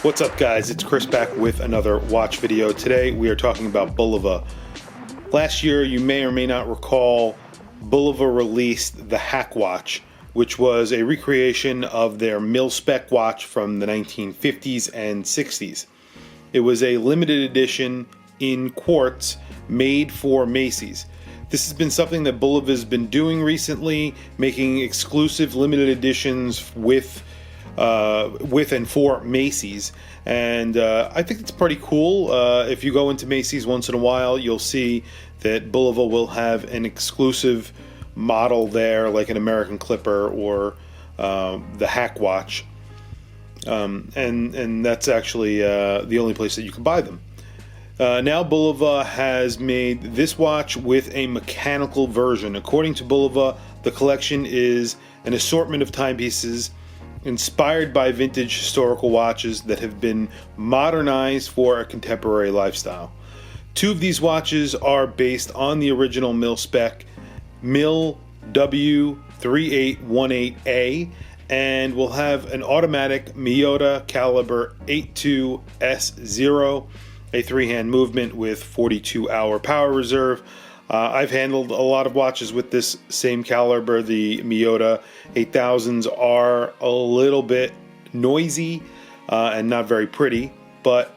What's up, guys? It's Chris back with another watch video. Today we are talking about Bulova. Last year, you may or may not recall, Bulova released the Hack Watch, which was a recreation of their mil-spec watch from the 1950s and 60s. It was a limited edition in quartz made for Macy's. This has been something that Bulova has been doing recently, making exclusive limited editions with and for Macy's, and I think it's pretty cool. If you go into Macy's once in a while, you'll see that Bulova will have an exclusive model there, like an American Clipper or the Hack Watch, and that's actually the only place that you can buy them. Now Bulova has made this watch with a mechanical version. According to Bulova, the collection is an assortment of timepieces inspired by vintage historical watches that have been modernized for a contemporary lifestyle. Two of these watches are based on the original mil-spec Mil W3818A and will have an automatic Miyota caliber 82S0, a three-hand movement with 42-hour power reserve. I've handled a lot of watches with this same caliber. The Miyota 8000s are a little bit noisy and not very pretty, but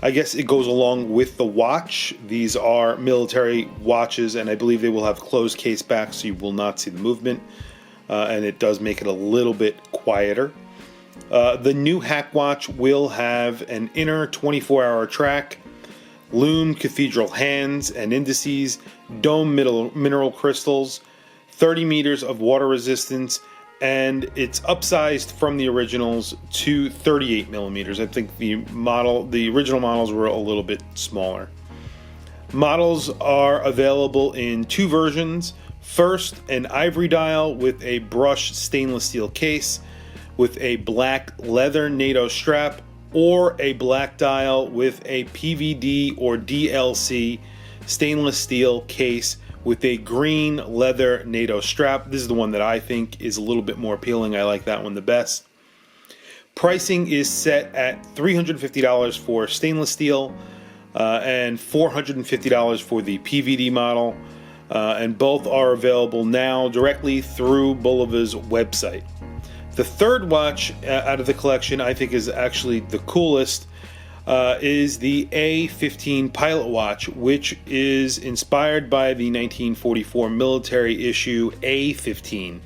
I guess it goes along with the watch. These are military watches, and I believe they will have closed case backs, so you will not see the movement, and it does make it a little bit quieter. The new Hack Watch will have an inner 24-hour track, lume cathedral hands and indices, dome mineral crystals, 30 meters of water resistance, and it's upsized from the originals to 38 millimeters. I think the original models were a little bit smaller. Models are available in two versions. First, an ivory dial with a brushed stainless steel case with a black leather NATO strap, or a black dial with a PVD or DLC stainless steel case with a green leather NATO strap. This is the one that I think is a little bit more appealing. I like that one the best. Pricing is set at $350 for stainless steel and $450 for the PVD model, and both are available now directly through Bulova's website. The third watch out of the collection I think is actually the coolest, is the A-15 pilot watch, which is inspired by the 1944 military issue A-15.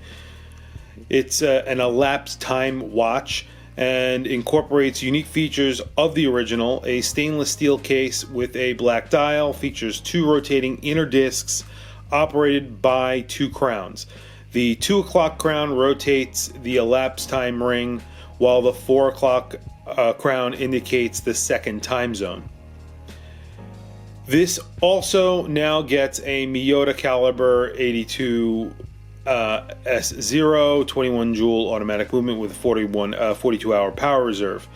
It's an elapsed time watch and incorporates unique features of the original. A stainless steel case with a black dial, features two rotating inner discs operated by two crowns. The 2 o'clock crown rotates the elapsed time ring, while the 4 o'clock crown indicates the second time zone. This also now gets a Miyota caliber 82 S0, 21 joule automatic movement with a 42-hour power reserve.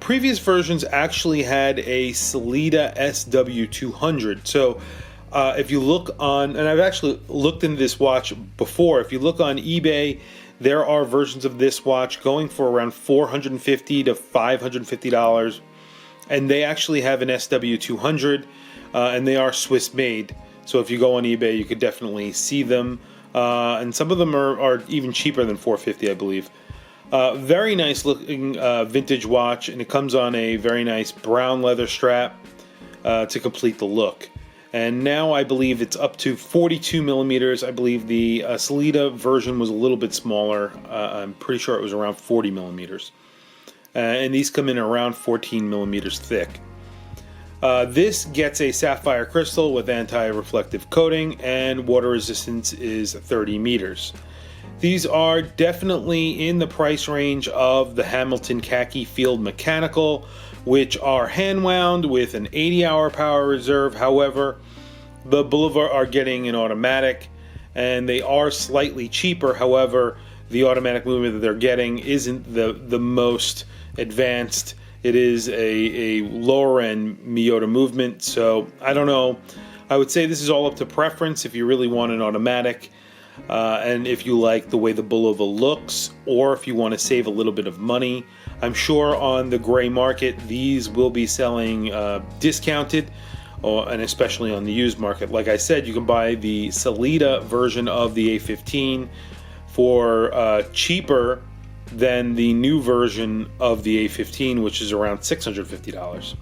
Previous versions actually had a Sellita SW200, so if you look on, and I've actually looked into this watch before, if you look on eBay, there are versions of this watch going for around $450 to $550, and they actually have an SW200, and they are Swiss made. So if you go on eBay, you could definitely see them, and some of them are even cheaper than $450, I believe. Very nice looking vintage watch, and it comes on a very nice brown leather strap to complete the look. And now I believe it's up to 42 millimeters. I believe the Sellita version was a little bit smaller. I'm pretty sure it was around 40 millimeters. And these come in around 14 millimeters thick. This gets a sapphire crystal with anti-reflective coating, and water resistance is 30 meters. These are definitely in the price range of the Hamilton Khaki Field Mechanical, which are hand wound with an 80-hour power reserve. However, the Bulova are getting an automatic, and they are slightly cheaper. However, the automatic movement that they're getting isn't the most advanced. It is a lower end Miyota movement, so I don't know. I would say this is all up to preference if you really want an automatic. And if you like the way the Bulova looks, or if you want to save a little bit of money, I'm sure on the gray market these will be selling discounted, and especially on the used market. Like I said, you can buy the Salida version of the A-15 for cheaper than the new version of the A-15, which is around $650.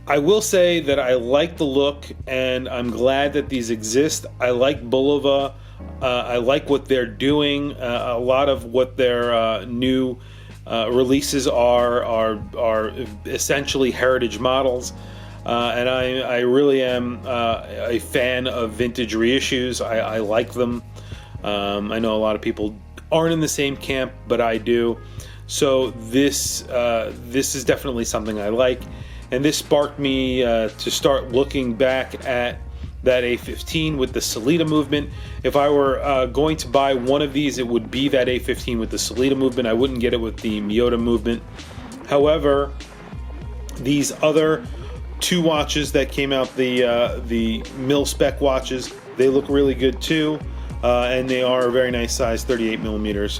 I will say that I like the look, and I'm glad that these exist. I like Bulova. I like what they're doing. A lot of what their new releases are essentially heritage models, and I really am a fan of vintage reissues. I like them. I know a lot of people aren't in the same camp, but I do. So this is definitely something I like. And this sparked me to start looking back at that A-15 with the Salida movement. If I were going to buy one of these, it would be that A-15 with the Salida movement. I wouldn't get it with the Miyota movement. However, these other two watches that came out, the mil-spec watches, they look really good too. And they are a very nice size, 38 millimeters.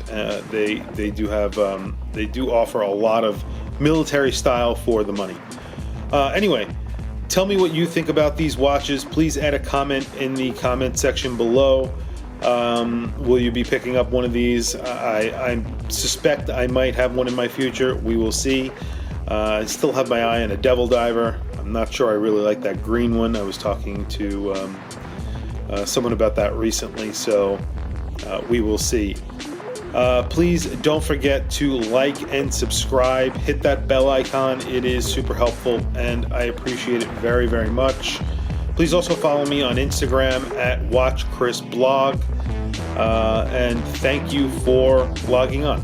They do offer a lot of military style for the money. Anyway, tell me what you think about these watches. Please add a comment in the comment section below. Will you be picking up one of these? I suspect I might have one in my future. We will see. I still have my eye on a Devil Diver. I'm not sure I really like that green one. I was talking to someone about that recently, so we will see. Please don't forget to like and subscribe. Hit that bell icon. It is super helpful, and I appreciate it very, very much. Please also follow me on Instagram at WatchChrisBlog, and thank you for logging on.